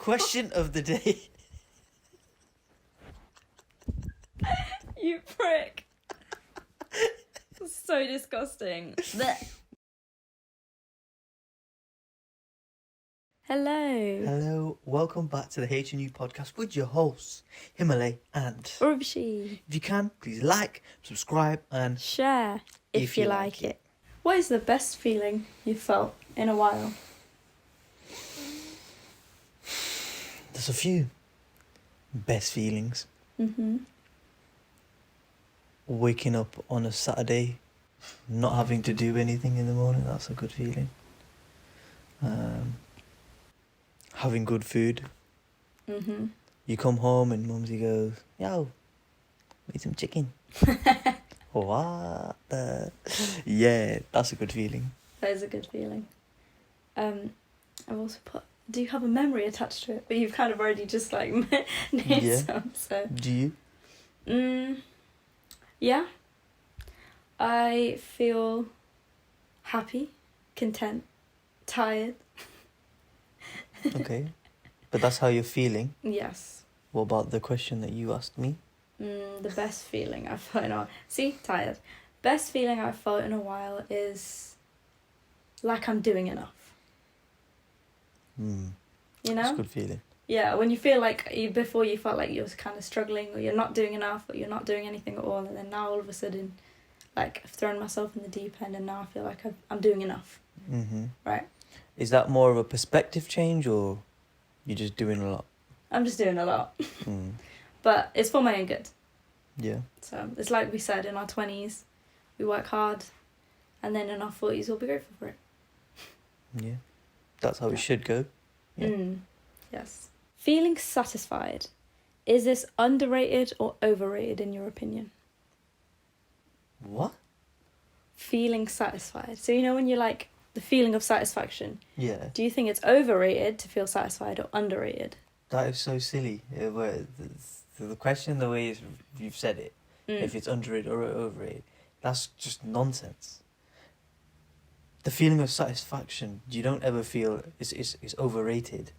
Question of the day. You prick. So disgusting. Blech. Hello. Hello, welcome back to the HNU podcast with your hosts, Himalay and Urvashi. If you can, please like, subscribe and Share if you like it. What is the best feeling you felt in a while? There's a few best feelings. Mm-hmm. Waking up on a Saturday, not having to do anything in the morning, that's a good feeling. Having good food. Mm-hmm. You come home and Mumsy goes, yo, make some chicken. What the? Yeah, that's a good feeling. That is a good feeling. I've also do you have a memory attached to it? But you've kind of already just like named some, so. Do you? Yeah. I feel happy, content, tired. Okay. But that's how you're feeling. Yes. What about the question that you asked me? The best feeling I've felt in a while. See, tired. Best feeling I've felt in a while is like I'm doing enough. You know? That's a good feeling. Yeah, when you feel like before you felt like you was kind of struggling or you're not doing enough or you're not doing anything at all, and then now all of a sudden, like I've thrown myself in the deep end and now I feel like I'm doing enough. Mm-hmm. Right. Is that more of a perspective change or you're just doing a lot? I'm just doing a lot. But it's for my own good. Yeah. So it's like we said, in our 20s, we work hard, and then in our 40s, we'll be grateful for it. Yeah. That's how it should go. Yeah. Yes. Feeling satisfied. Is this underrated or overrated in your opinion? What? Feeling satisfied. So you know when you're like, the feeling of satisfaction. Yeah. Do you think it's overrated to feel satisfied or underrated? That is so silly. The question, the way you've said it, if it's underrated or overrated, that's just nonsense. The feeling of satisfaction, you don't ever feel is overrated.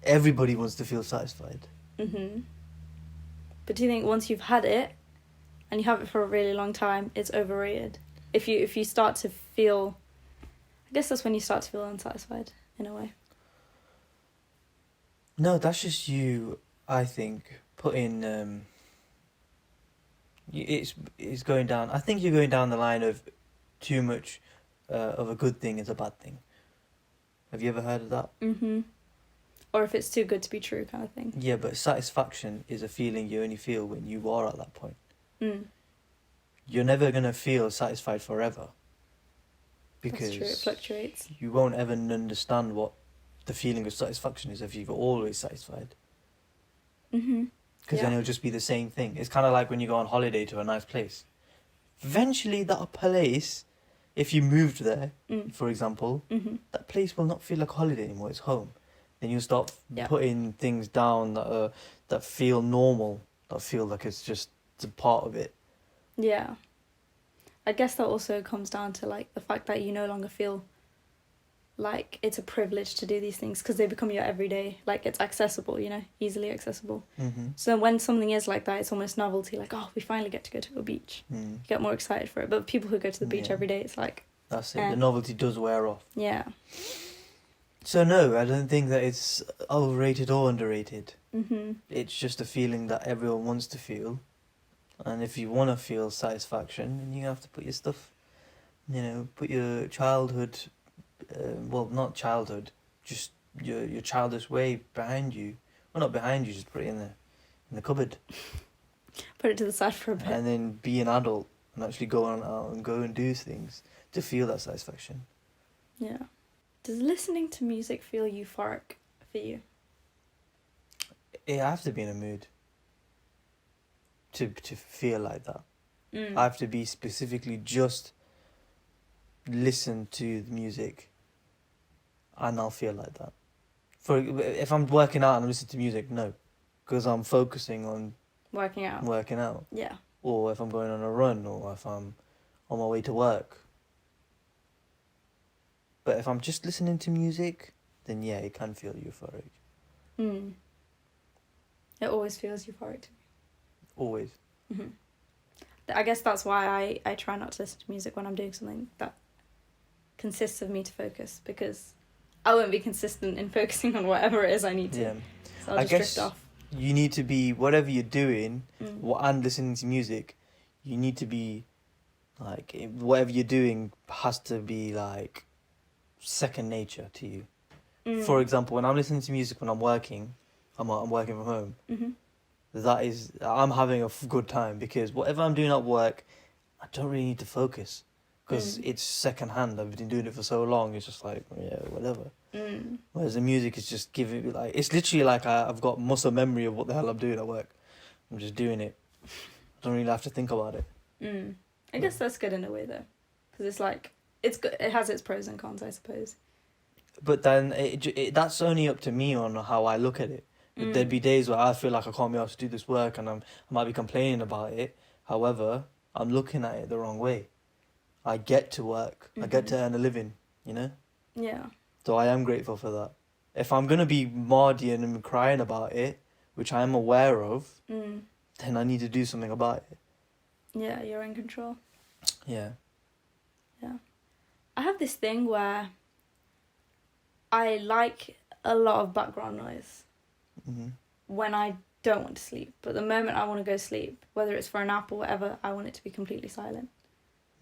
Everybody wants to feel satisfied. But do you think once you've had it, and you have it for a really long time, it's overrated? If you start to feel, I guess that's when you start to feel unsatisfied, in a way. No, that's just you, I think, putting... it's going down... I think you're going down the line of too much of a good thing is a bad thing. Have you ever heard of that? Or if it's too good to be true kind of thing. Yeah, but satisfaction is a feeling you only feel when you are at that point. You're never going to feel satisfied forever. Because that's true, it fluctuates. You won't ever understand what the feeling of satisfaction is if you're always satisfied. Because then it'll just be the same thing. It's kind of like when you go on holiday to a nice place. Eventually that place, if you moved there, for example, that place will not feel like a holiday anymore, it's home. Then you'll start putting things down that feel normal, that feel like it's just a part of it. Yeah. I guess that also comes down to like the fact that you no longer feel like it's a privilege to do these things because they become your everyday, like it's accessible, you know, easily accessible. So when something is like that, it's almost novelty, like, oh, we finally get to go to a beach. You get more excited for it. But people who go to the beach every day, it's like... That's it, the novelty does wear off. Yeah. So no, I don't think that it's overrated or underrated. It's just a feeling that everyone wants to feel. And if you want to feel satisfaction, then you have to put your stuff, put your childhood, well, not childhood, just your childish way behind you. Well, not behind you, just put it in the cupboard. Put it to the side for a bit. And then be an adult and actually go on out and go and do things to feel that satisfaction. Yeah. Does listening to music feel euphoric for you? I have to be in a mood to feel like that. I have to be specifically just listen to the music and I'll feel like that. If I'm working out and I'm listening to music, no. Because I'm focusing on working out. Yeah. Or if I'm going on a run or if I'm on my way to work. But if I'm just listening to music, then yeah, it can feel euphoric. It always feels euphoric to me. Always. I guess that's why I try not to listen to music when I'm doing something that consists of me to focus, because I won't be consistent in focusing on whatever it is I need to. Yeah. So I'll just drift off. You need to be, whatever you're doing and listening to music, you need to be like, whatever you're doing has to be like second nature to you. For example, when I'm listening to music when I'm working, I'm working from home. I'm having a good time, because whatever I'm doing at work, I don't really need to focus, because it's second hand. I've been doing it for so long. It's just like, yeah, whatever. Whereas the music is just giving me like, it's literally like I've got muscle memory of what the hell I'm doing at work. I'm just doing it. I don't really have to think about it. I guess that's good in a way though, because it's like, it's good. It has its pros and cons, I suppose. But then that's only up to me on how I look at it. There'd be days where I feel like I can't be able to do this work, and I might be complaining about it. However, I'm looking at it the wrong way. I get to work. I get to earn a living, you know? Yeah. So I am grateful for that. If I'm going to be mardying and crying about it, which I am aware of, then I need to do something about it. Yeah, you're in control. Yeah. Yeah. I have this thing where I like a lot of background noise when I don't want to sleep. But the moment I want to go sleep, whether it's for a nap or whatever, I want it to be completely silent.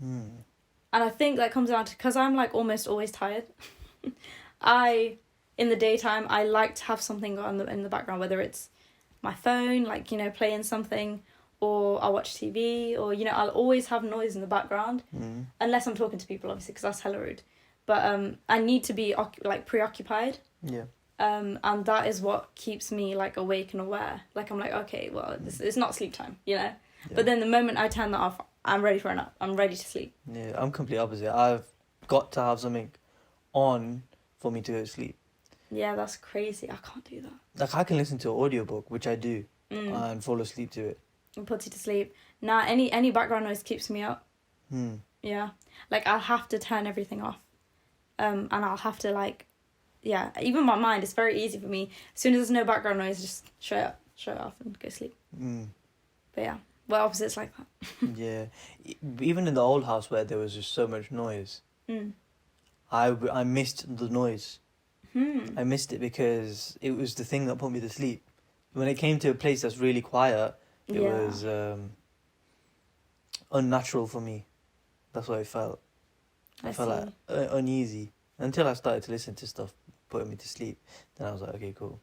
And I think that comes down to, because I'm like almost always tired. In the daytime, I like to have something on in the background, whether it's my phone, like, you know, playing something, or I'll watch TV, or, you know, I'll always have noise in the background, unless I'm talking to people, obviously, because that's hella rude. But I need to be like preoccupied. Yeah. And that is what keeps me like awake and aware. Like I'm like, okay, well, it's not sleep time, you know. Yeah. But then the moment I turn that off, I'm ready for a nap. I'm ready to sleep. Yeah, I'm completely opposite. I've got to have something on for me to go to sleep. Yeah, that's crazy. I can't do that. Like, I can listen to an audiobook, which I do, and fall asleep to it. It puts you to sleep. Nah, any background noise keeps me up. Yeah. Like, I'll have to turn everything off. And I'll have to, like, yeah, even my mind, it's very easy for me. As soon as there's no background noise, just shut it off and go sleep. But yeah, well, opposites like that. Yeah. Even in the old house where there was just so much noise, I missed the noise. I missed it because it was the thing that put me to sleep. When it came to a place that's really quiet, it was unnatural for me. That's what it felt. I felt like uneasy until I started to listen to stuff putting me to sleep. Then I was like, okay, cool.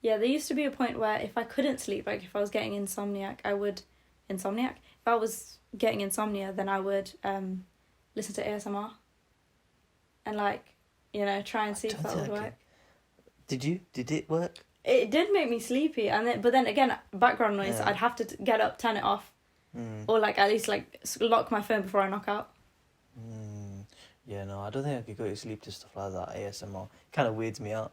Yeah, there used to be a point where if I couldn't sleep, like if I was getting insomniac, If I was getting insomnia, then I would listen to ASMR. And like, you know, try and see if that would work. Did it work? It did make me sleepy, but then again, background noise. I'd have to get up, turn it off, or like at least like lock my phone before I knock out. Yeah, no, I don't think I could go to sleep to stuff like that. ASMR kind of weirds me out.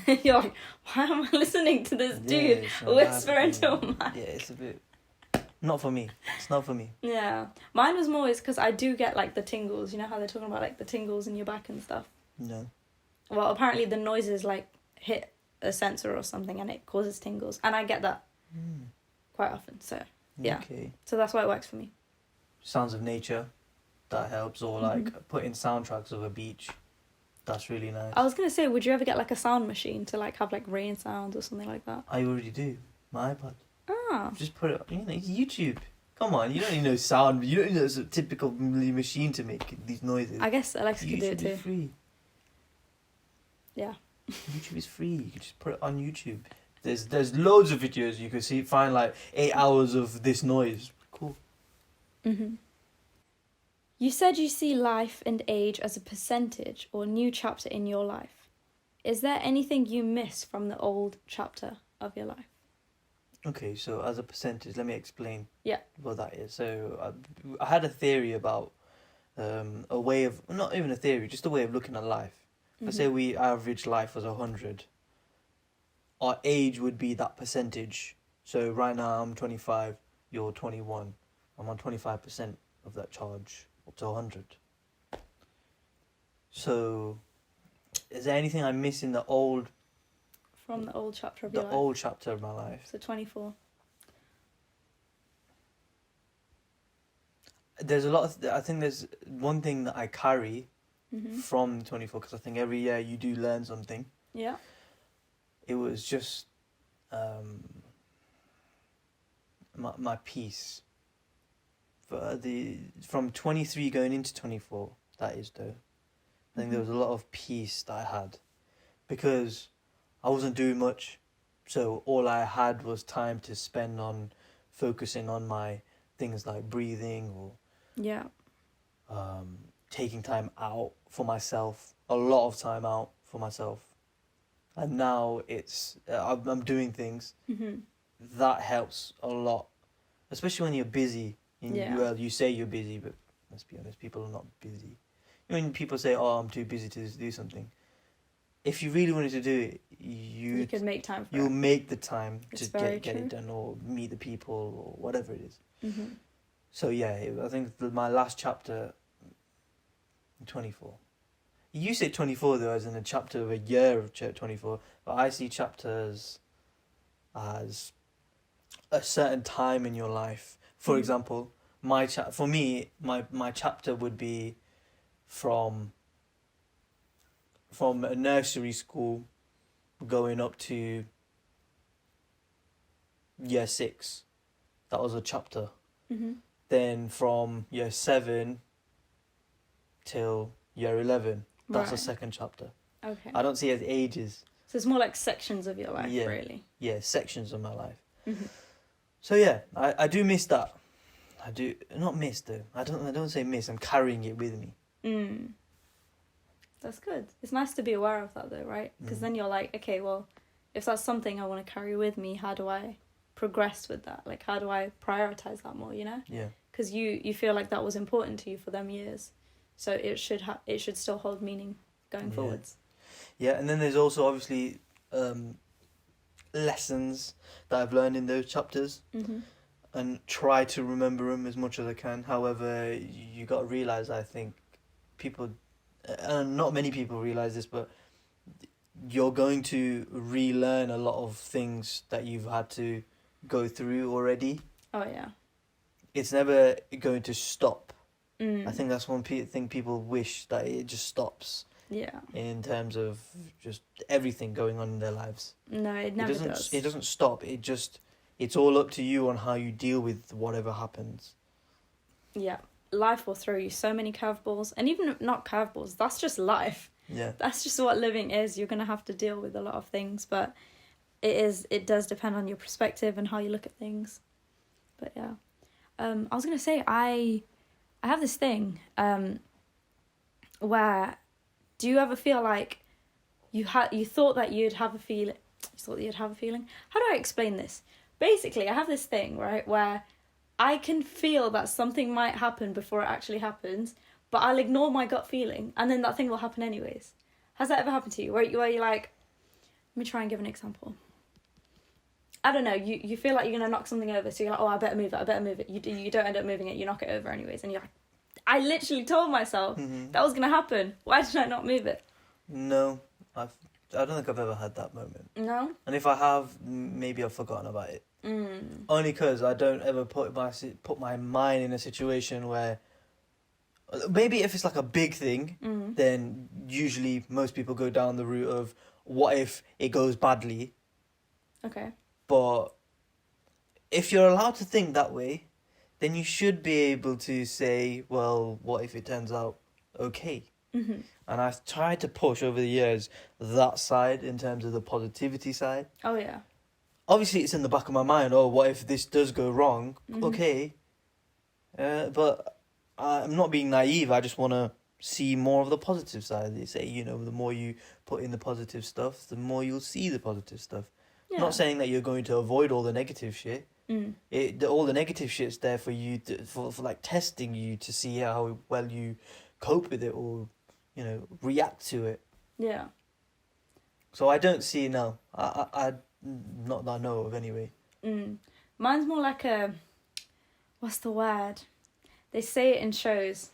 You're like, why am I listening to this dude whisper into a mic? Yeah, it's a bit not for me. It's not for me. Yeah, mine was more because I do get like the tingles. You know how they're talking about like the tingles in your back and stuff. No. Well, apparently the noises like hit a sensor or something and it causes tingles, and I get that quite often. So yeah, so that's why it works for me. Sounds of nature, that helps, or like putting soundtracks of a beach. That's really nice. I was gonna say, would you ever get like a sound machine to like have like rain sounds or something like that? I already do. My iPod. Ah. Just put it. You know, it's YouTube. Come on, you don't need no sound. You don't need a typical machine to make these noises. I guess Alexa could do it too. YouTube is free. Yeah. YouTube is free. You can just put it on YouTube. There's loads of videos you can see. Find like 8 hours of this noise. Cool. You said you see life and age as a percentage or new chapter in your life. Is there anything you miss from the old chapter of your life? Okay, so as a percentage, let me explain what that is. So I had a theory about a way of, not even a theory, just a way of looking at life. Let's say we average life as 100. Our age would be that percentage. So right now I'm 25, you're 21. I'm on 25% of that charge up to 100. So is there anything I miss in the old... From the old chapter of your The life? old chapter of my life. So 24. There's a lot of... I think there's one thing that I carry Mm-hmm. from 24, because I think every year you do learn something. Yeah. It was just my peace. From 23 going into 24, that is though. I think there was a lot of peace that I had, because I wasn't doing much, so all I had was time to spend on focusing on my things like breathing or Yeah. taking time out for myself, a lot of time out for myself. And now it's I'm doing things Mm-hmm. that helps a lot, especially when you're busy. Yeah. Well, you say you're busy, but let's be honest, people are not busy. When people say, "Oh, I'm too busy to do something," if you really wanted to do it, You could make time for you'll it. make the time It's to very get true. it done, or meet the people, or whatever it is. Mm-hmm. So yeah, I think my last chapter, 24. You say 24 though, as in a chapter of a year of 24, but I see chapters as a certain time in your life. For example, for me, my chapter would be from a nursery school going up to year 6. That was a chapter. Mm-hmm. Then from year 7 till year 11, that's a Right. second chapter. Okay. I don't see it as ages. So it's more like sections of your life, Yeah. really. Yeah, sections of my life. Mm-hmm. So yeah, I do miss that. I do not miss though. I don't say miss. I'm carrying it with me. Mm. That's good. It's nice to be aware of that though, right? Because then you're like, okay, well, if that's something I want to carry with me, how do I progress with that? Like, how do I prioritize that more? You know? Yeah. Because you feel like that was important to you for them years, so it should still hold meaning going forwards. Yeah, and then there's also obviously lessons that I've learned in those chapters, Mm-hmm. and try to remember them as much as I can. However, you got to realize, I think people, and not many people realize this, but you're going to relearn a lot of things that you've had to go through already. Oh yeah. It's never going to stop. Mm. I think that's one thing people wish, that it just stops Yeah. in terms of just everything going on in their lives. No, it never does. It doesn't stop. It's all up to you on how you deal with whatever happens. Yeah. Life will throw you so many curveballs, and even if not curveballs, that's just life. Yeah. That's just what living is. You're gonna have to deal with a lot of things, but it does depend on your perspective and how you look at things. But yeah, I was gonna say I have this thing where, do you ever feel like you thought that you'd have a feeling? You thought you'd have a feeling. How do I explain this? Basically, I have this thing, right, where I can feel that something might happen before it actually happens, but I'll ignore my gut feeling, and then that thing will happen anyways. Has that ever happened to you? Where you're like, let me try and give an example. I don't know, you feel like you're going to knock something over, so you're like, oh, I better move it. You don't end up moving it, you knock it over anyways, and you're like, I literally told myself that was going to happen. Why did I not move it? No, I don't think I've ever had that moment. No? And if I have, maybe I've forgotten about it. Only because I don't ever put my mind in a situation where, maybe if it's like a big thing, then usually most people go down the route of, what if it goes badly? Okay. But if you're allowed to think that way, then you should be able to say, well, what if it turns out okay? Mm-hmm. And I've tried to push over the years that side in terms of the positivity side. Oh, yeah. Obviously, it's in the back of my mind, oh, what if this does go wrong? Okay. But I'm not being naive. I just want to see more of the positive side. They say, the more you put in the positive stuff, the more you'll see the positive stuff. Yeah. Not saying that you're going to avoid all the negative shit. All the negative shit's there for you for like testing you to see how well you cope with it, or react to it. Yeah. So I don't see, no. I not that I know of anyway. Mine's more like what's the word? They say it in shows.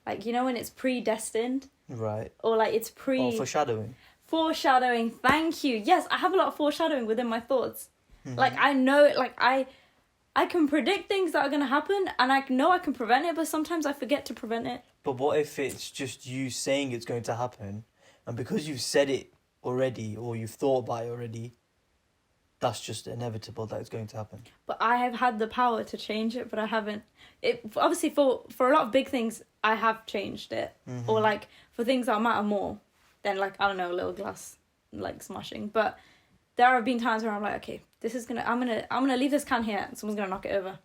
Like, when it's predestined, Right. Or like it's Or foreshadowing. Foreshadowing, thank you. Yes, I have a lot of foreshadowing within my thoughts. Mm-hmm. Like I know, like I can predict things that are going to happen, and I know I can prevent it, but sometimes I forget to prevent it. But what if it's just you saying it's going to happen, and because you've said it already, or you've thought about it already, that's just inevitable that it's going to happen? But I have had the power to change it, but I haven't. It obviously for a lot of big things, I have changed it. Mm-hmm. Or like for things that matter more than like, I don't know, a little glass like smashing. But there have been times where I'm like, okay, I'm gonna leave this can here and someone's gonna knock it over.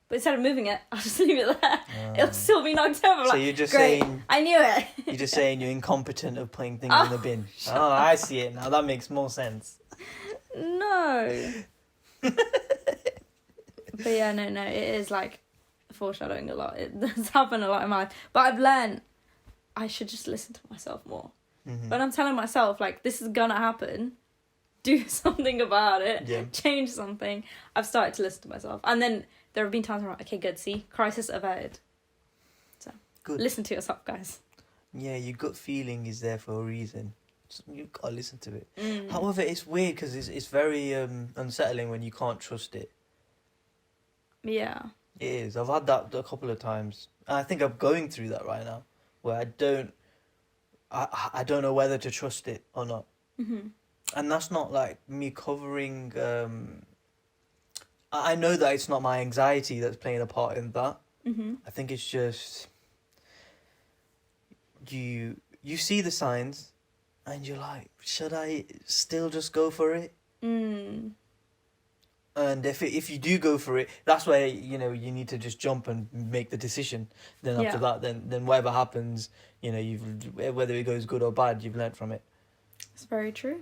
But instead of moving it, I'll just leave it there. It'll still be knocked over. So like, you're just great, saying... I knew it. You're just saying you're incompetent of putting things in the bin. Oh, I see it now. That makes more sense. No. But yeah, no, it is like foreshadowing a lot. It does happen a lot in my life. But I've learned I should just listen to myself more. Mm-hmm. When I'm telling myself, like, this is gonna happen, do something about it, change something, I've started to listen to myself. And then there have been times where I'm like, okay, good, see, crisis averted. So, good. Listen to yourself, guys. Yeah, your gut feeling is there for a reason. You've got to listen to it. Mm. However, it's weird because it's very unsettling when you can't trust it. Yeah. It is. I've had that a couple of times. And I think I'm going through that right now, where I don't know whether to trust it or not. Mm-hmm. And that's not like me covering... I know that it's not my anxiety that's playing a part in that. Mm-hmm. I think it's just... You see the signs... And you're like, should I still just go for it? Mm. And if you do go for it, that's where, you know, you need to just jump and make the decision. Then after that, then whatever happens, you know, whether it goes good or bad, you've learnt from it. It's very true.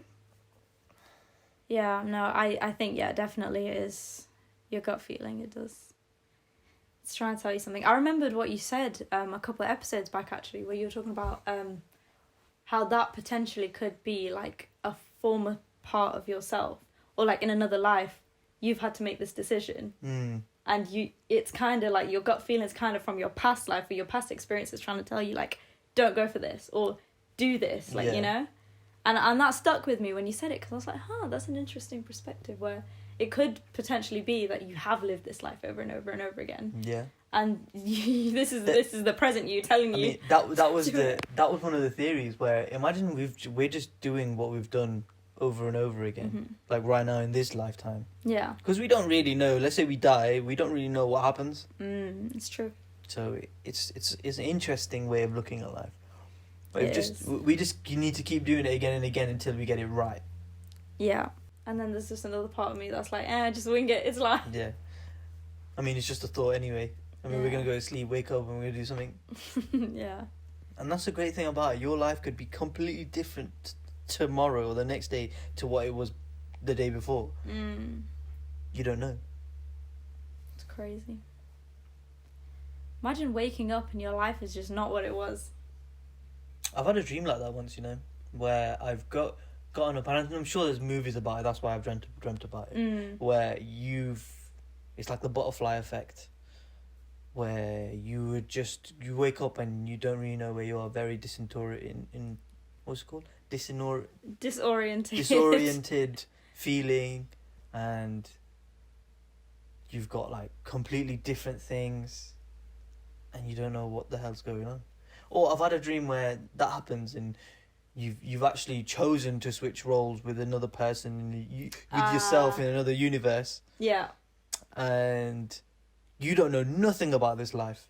Yeah, no, I think, yeah, definitely it is your gut feeling. It does. It's trying to tell you something. I remembered what you said a couple of episodes back, actually, where you were talking about... how that potentially could be like a former part of yourself, or like in another life you've had to make this decision. And it's kind of like your gut feeling is kind of from your past life or your past experiences trying to tell you like, don't go for this or do this, like, you know. And that stuck with me when you said it, because I was like, that's an interesting perspective, where it could potentially be that you have lived this life over and over and over again. Yeah. And this is the present you telling you. I mean, that was one of the theories, where imagine we're just doing what we've done over and over again, like right now in this lifetime. Yeah. Because we don't really know. Let's say we die, we don't really know what happens. It's true. So it's an interesting way of looking at life. But you need to keep doing it again and again until we get it right. Yeah. And then there's just another part of me that's like, just wing it. It's life. Yeah. I mean, it's just a thought anyway. I mean, we're going to go to sleep, wake up, and we're going to do something. Yeah. And that's the great thing about it. Your life could be completely different tomorrow or the next day to what it was the day before. You don't know. It's crazy. Imagine waking up and your life is just not what it was. I've had a dream like that once, you know, where I've gotten up, and I'm sure there's movies about it, that's why I've dreamt about it, where it's like the butterfly effect, where you wake up and you don't really know where you are, very what's it called? Disoriented feeling, and you've got like completely different things, and you don't know what the hell's going on. Or I've had a dream where that happens, and you've actually chosen to switch roles with another person, with yourself in another universe. Yeah. And you don't know nothing about this life.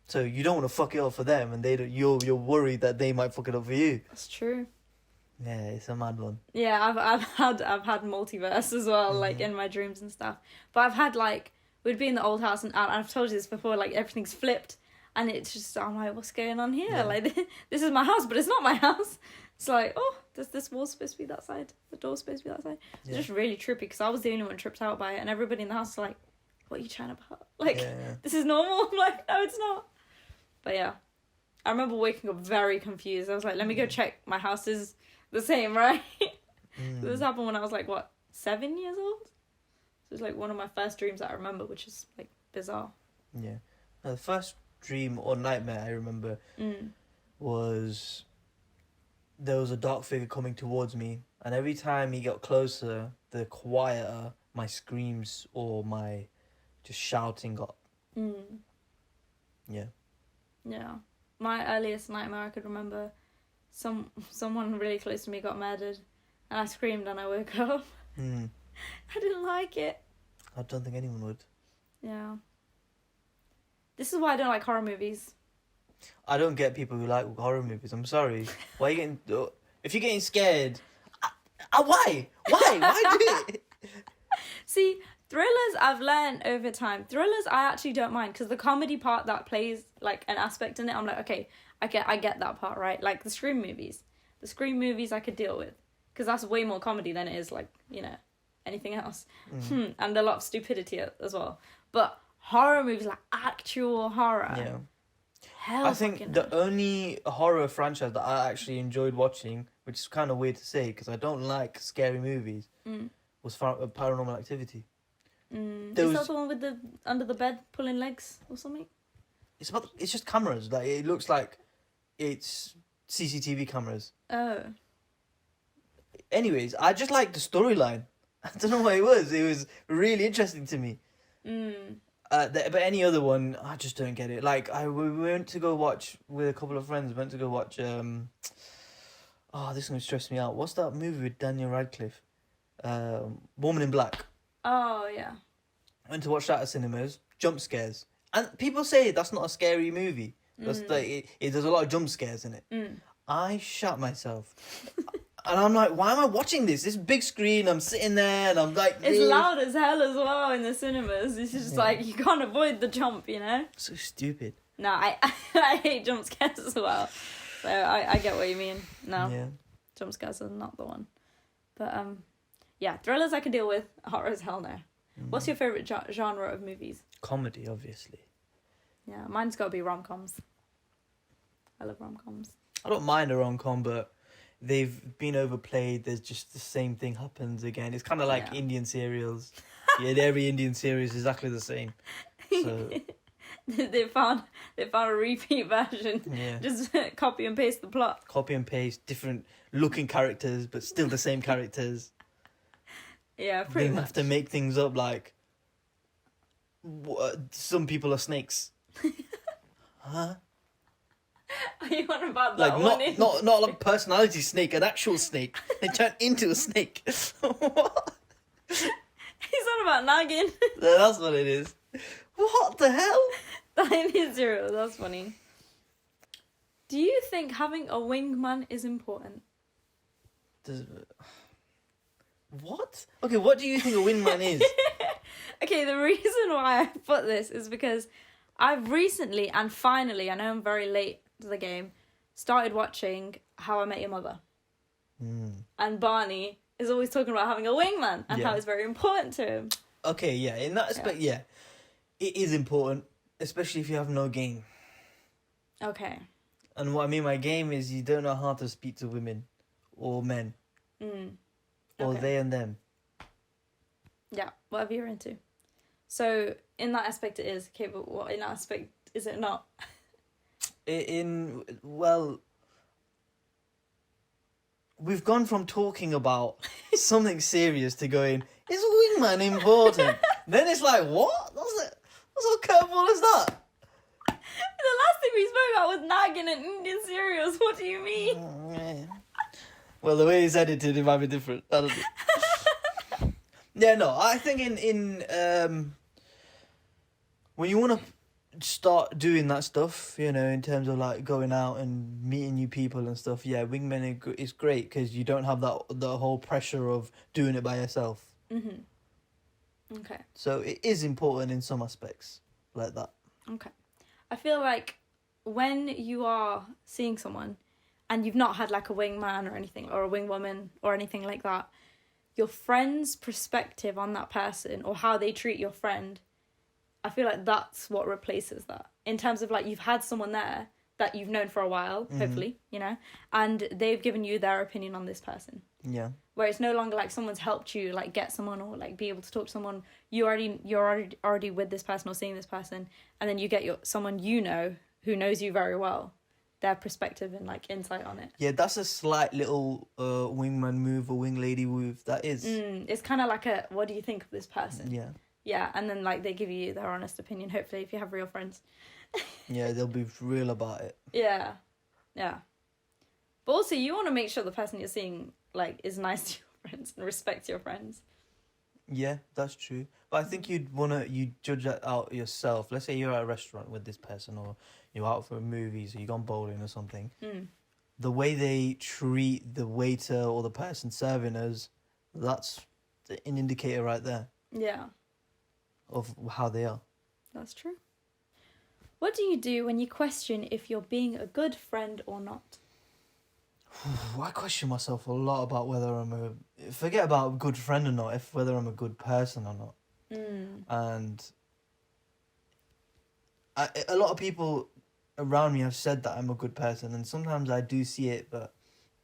So you don't want to fuck it up for them, and you're worried that they might fuck it up for you. That's true. Yeah, it's a mad one. Yeah, I've had multiverse as well, like in my dreams and stuff. But I've had like, we'd be in the old house, and I've told you this before, like everything's flipped. And it's just, I'm like, what's going on here? Yeah. Like, this is my house, but it's not my house. It's like, this wall's supposed to be that side. The door's supposed to be that side. It's just really trippy, because I was the only one tripped out by it. And everybody in the house is like, what are you chatting about? Like, this is normal? I'm like, no, it's not. But yeah. I remember waking up very confused. I was like, let me go check. My house is the same, right? This happened when I was like, 7 years old? So it's like one of my first dreams that I remember, which is like bizarre. Yeah. The first dream or nightmare I remember was there was a dark figure coming towards me, and every time he got closer, the quieter my screams or my just shouting got. Yeah. Yeah. My earliest nightmare I could remember, someone really close to me got murdered, and I screamed and I woke up. I didn't like it. I don't think anyone would. Yeah. This is why I don't like horror movies. I don't get people who like horror movies. I'm sorry. Why are you getting... If you're getting scared... why? Why do it? See, thrillers I've learned over time. Thrillers I actually don't mind, because the comedy part that plays like an aspect in it, I'm like, okay, I get that part, right? Like the Scream movies. The Scream movies I could deal with, because that's way more comedy than it is like, you know, anything else. And a lot of stupidity as well. But horror movies, like actual horror. Yeah. Hell, I think the only horror franchise that I actually enjoyed watching, which is kind of weird to say because I don't like scary movies, was Paranormal Activity. Is that the one with the under the bed pulling legs or something? It's just cameras. Like it looks like it's CCTV cameras. Oh. Anyways, I just liked the storyline. I don't know what it was. It was really interesting to me. But any other one, I just don't get it. Like we went to go watch with a couple of friends. Went to go watch. This is gonna stress me out. What's that movie with Daniel Radcliffe? Woman in Black. Oh yeah. Went to watch that at cinemas. Jump scares, and people say that's not a scary movie. That's there's a lot of jump scares in it. I shat myself. And I'm like, why am I watching this? This big screen, I'm sitting there and I'm like... It's loud as hell as well in the cinemas. It's just like, you can't avoid the jump, you know? So stupid. No, I hate jump scares as well. So I get what you mean. No, Yeah. Jump scares are not the one. But, yeah, thrillers I can deal with. Horrors, hell no. What's your favourite genre of movies? Comedy, obviously. Yeah, mine's got to be rom-coms. I love rom-coms. I don't mind a rom-com, but... they've been overplayed. There's just the same thing happens again. It's kind of like Indian serials. Every Indian series is exactly the same. So they found a repeat version. Yeah. Just copy and paste the plot. Copy and paste, different looking characters, but still the same characters. Yeah, pretty They much. have to make things up like some people are snakes. Huh? Are you on about that Like not like personality snake, an actual snake. They turn into a snake. What? He's on about nagging. That's what it is. What the hell? That is zero. That's funny. Do you think having a wingman is important? What? Okay, what do you think a wingman is? Okay, the reason why I put this is because I've recently and finally, I know I'm very late to the game, started watching How I Met Your Mother. And Barney is always talking about having a wingman and how it's very important to him. Okay, yeah, in that aspect, yeah. It is important, especially if you have no game. Okay. And what I mean by game is you don't know how to speak to women or men. Or they and them. Yeah, whatever you're into. So, in that aspect it is. Okay, but what in that aspect is it not? We've gone from talking about something serious to going, is a wingman important? Then it's like, what? What sort of curveball is that? The last thing we spoke about was nagging and Indian cereals. What do you mean? Well, the way it's edited, it might be different. I don't know. Yeah, no, I think in when you want to start doing that stuff, you know, in terms of like going out and meeting new people and stuff, yeah, wingman is great because you don't have the whole pressure of doing it by yourself. Okay. So it is important in some aspects like that. Okay. I feel like when you are seeing someone and you've not had like a wingman or anything, or a wingwoman or anything like that, your friend's perspective on that person or how they treat your friend, I feel like that's what replaces that. In terms of like you've had someone there that you've known for a while, hopefully, you know, and they've given you their opinion on this person. Yeah. Where it's no longer like someone's helped you like get someone or like be able to talk to someone. You're already with this person or seeing this person, and then you get someone you know who knows you very well, their perspective and like insight on it. Yeah, that's a slight little wingman move or wing lady move. That is. It's kind of like a, what do you think of this person? Yeah. Yeah, and then like they give you their honest opinion, hopefully, if you have real friends. Yeah, they'll be real about it. Yeah. But also, you want to make sure the person you're seeing like is nice to your friends and respects your friends. Yeah, that's true. But I think you judge that out yourself. Let's say you're at a restaurant with this person, or you're out for movies, or you've gone bowling or something. The way they treat the waiter or the person serving us, that's an indicator right there. Yeah. Of how they are. That's true. What do you do when you question if you're being a good friend or not? I question myself a lot about whether forget about a good friend or not, whether I'm a good person or not. And a lot of people around me have said that I'm a good person, and sometimes I do see it, but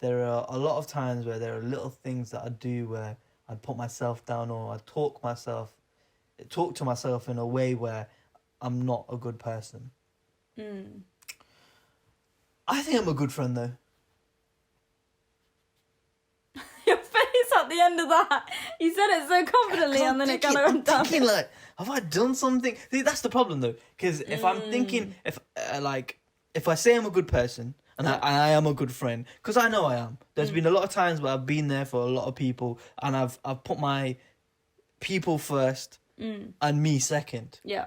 there are a lot of times where there are little things that I do where I put myself down, or I talk to myself in a way where I'm not a good person. I think I'm a good friend though. Your face at the end of that. You said it so confidently and then it kind of went down. I'm thinking like, have I done something? See, that's the problem though. Because if I'm thinking, if I say I'm a good person and I am a good friend, because I know I am. There's been a lot of times where I've been there for a lot of people, and I've put my people first and me second. Yeah.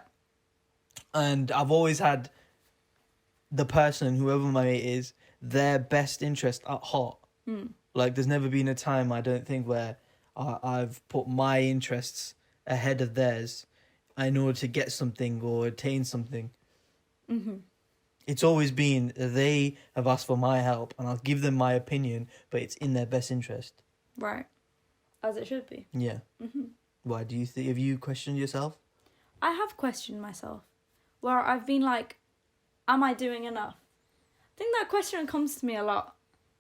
And I've always had the person, whoever my mate is, their best interest at heart. Like, there's never been a time, I don't think, where I've put my interests ahead of theirs in order to get something or attain something. It's always been, they have asked for my help and I'll give them my opinion, but it's in their best interest. Right. As it should be. Yeah. Why do you think? Have you questioned yourself? I have questioned myself, where I've been like, am I doing enough? I think that question comes to me a lot.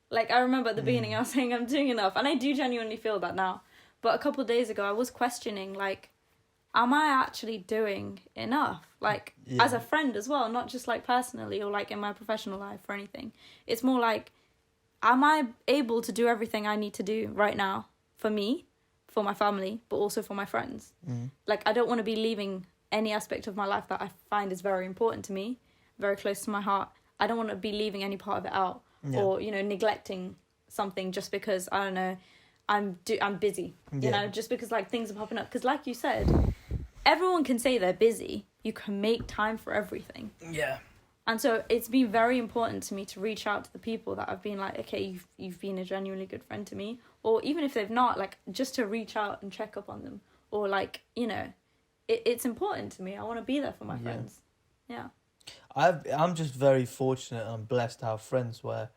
Like, I remember at the beginning I was saying I'm doing enough, and I do genuinely feel that now. But a couple of days ago I was questioning, like, am I actually doing enough? Like, as a friend as well, not just like personally or like in my professional life or anything. It's more like, am I able to do everything I need to do right now for me, for my family, but also for my friends? Like, I don't want to be leaving any aspect of my life that I find is very important to me, very close to my heart. I don't want to be leaving any part of it out or, you know, neglecting something just because, I don't know, I'm busy, you know, just because like things are popping up. Because like you said, everyone can say they're busy. You can make time for everything. Yeah. And so it's been very important to me to reach out to the people that have been like, okay, you've been a genuinely good friend to me. Or even if they've not, like, just to reach out and check up on them. Or like, you know, it's important to me. I want to be there for my friends. Yeah. I'm just very fortunate and blessed to have friends where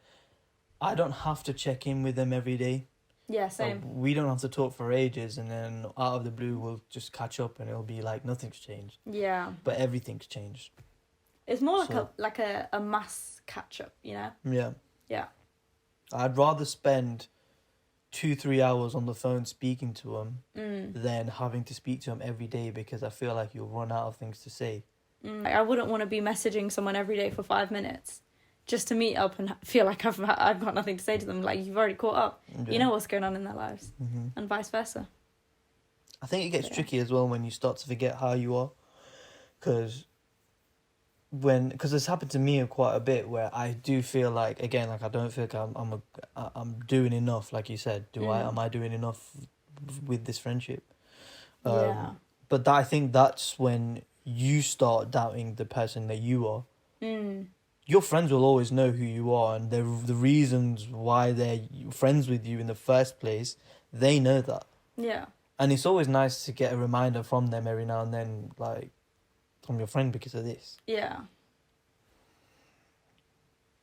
I don't have to check in with them every day. Yeah, same. We don't have to talk for ages, and then out of the blue we'll just catch up and it'll be like nothing's changed. Yeah. But everything's changed. It's more like a mass catch up, you know? Yeah. Yeah. I'd rather spend 2-3 hours on the phone speaking to them than having to speak to them every day, because I feel like you'll run out of things to say. Like, I wouldn't want to be messaging someone every day for 5 minutes just to meet up and feel like I've got nothing to say to them. Like, you've already caught up. Yeah. You know what's going on in their lives. And vice versa. I think it gets tricky as well when you start to forget how you are. Because it's happened to me quite a bit, where I do feel like, again, like I don't feel like I'm doing enough, like you said. Am I doing enough with this friendship? But I think that's when you start doubting the person that you are. Your friends will always know who you are, and the reasons why they're friends with you in the first place, they know that. Yeah. And it's always nice to get a reminder from them every now and then, like, from your friend because of this. Yeah.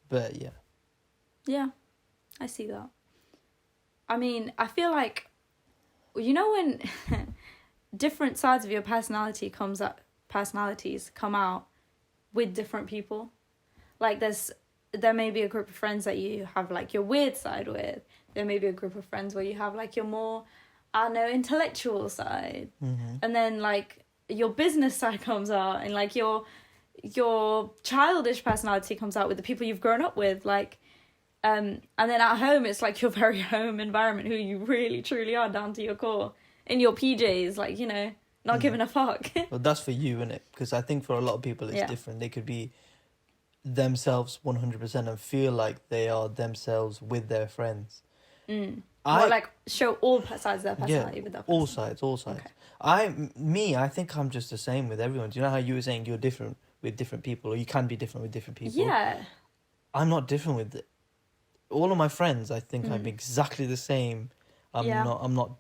But, yeah. Yeah, I see that. I mean, I feel like, you know, when different sides of your personalities come out with different people. Like, there may be a group of friends that you have, like, your weird side with. There may be a group of friends where you have, like, your more, I don't know, intellectual side. And then, like, your business side comes out, and, like, your your childish personality comes out with the people you've grown up with, like, and then at home it's like your very home environment, who you really truly are down to your core, in your PJs, like, you know, not giving a fuck. Well, that's for you, innit? Because I think for a lot of people it's different. They could be themselves 100% and feel like they are themselves with their friends. Like show all sides of their personality with that person. All sides. Okay. I think I'm just the same with everyone. Do you know how you were saying you're different with different people, or you can be different with different people? Yeah. I'm not different with all of my friends. I think I'm exactly the same. I'm not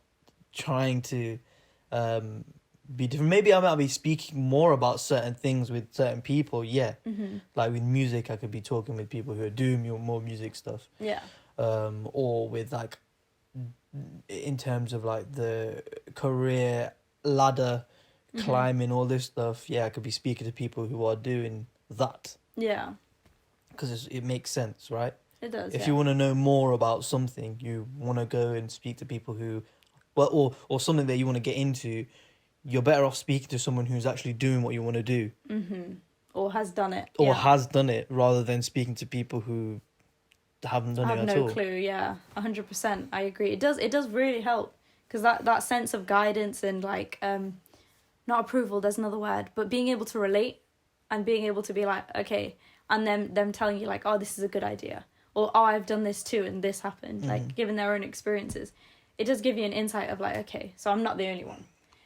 trying to be different. Maybe I might be speaking more about certain things with certain people. Yeah. Like with music, I could be talking with people who are doing more music stuff. Yeah. Or with like, in terms of like the career ladder, climbing, all this stuff. Yeah, I could be speaking to people who are doing that. Yeah. Because it makes sense, right? It does. If you want to know more about something, you want to go and speak to people who, well, or something that you want to get into, you're better off speaking to someone who's actually doing what you want to do. Or has done it. Or has done it, rather than speaking to people who haven't done it at all. I have no clue, yeah. 100%. I agree. It does really help. Because that sense of guidance and, like, not approval, there's another word, but being able to relate and being able to be like, okay, and them telling you, like, oh, this is a good idea. Or, oh, I've done this too and this happened. Like, given their own experiences. It does give you an insight of, like, okay, so I'm not the only one.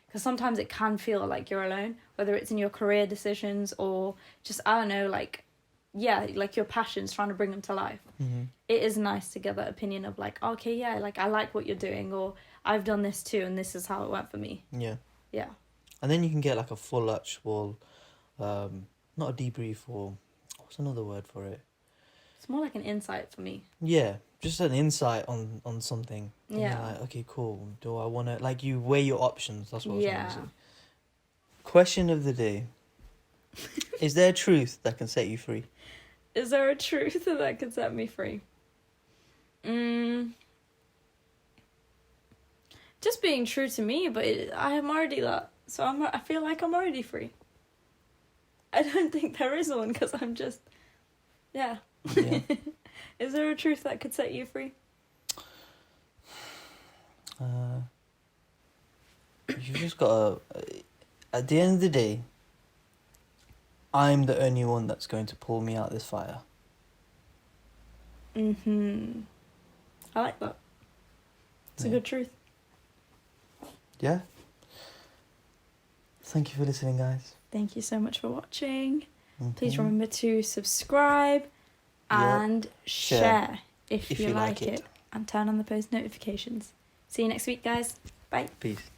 Because sometimes it can feel like you're alone, whether it's in your career decisions or just, I don't know, like, yeah, like your passions, trying to bring them to life. It is nice to get that opinion of, like, okay, yeah, like, I like what you're doing, or I've done this too and this is how it went for me. Yeah. Yeah. And then you can get like a full actual, not a debrief, or what's another word for it? It's more like an insight for me. Yeah, just an insight on something. And Yeah. you're like, okay, cool. Do I want to, like, you weigh your options. That's what I was trying to Yeah. say. Question of the day. Is there a truth that can set you free? Is there a truth that could set me free? Just being true to me, but I am already that. So I feel like I'm already free. I don't think there is one, because I'm just... Yeah. Yeah. Is there a truth that could set you free? You've just got to... At the end of the day, I'm the only one that's going to pull me out this fire. I like that. It's a good truth. Yeah. Thank you for listening, guys. Thank you so much for watching. Please remember to subscribe and share if you like it. And turn on the post notifications. See you next week, guys. Bye. Peace.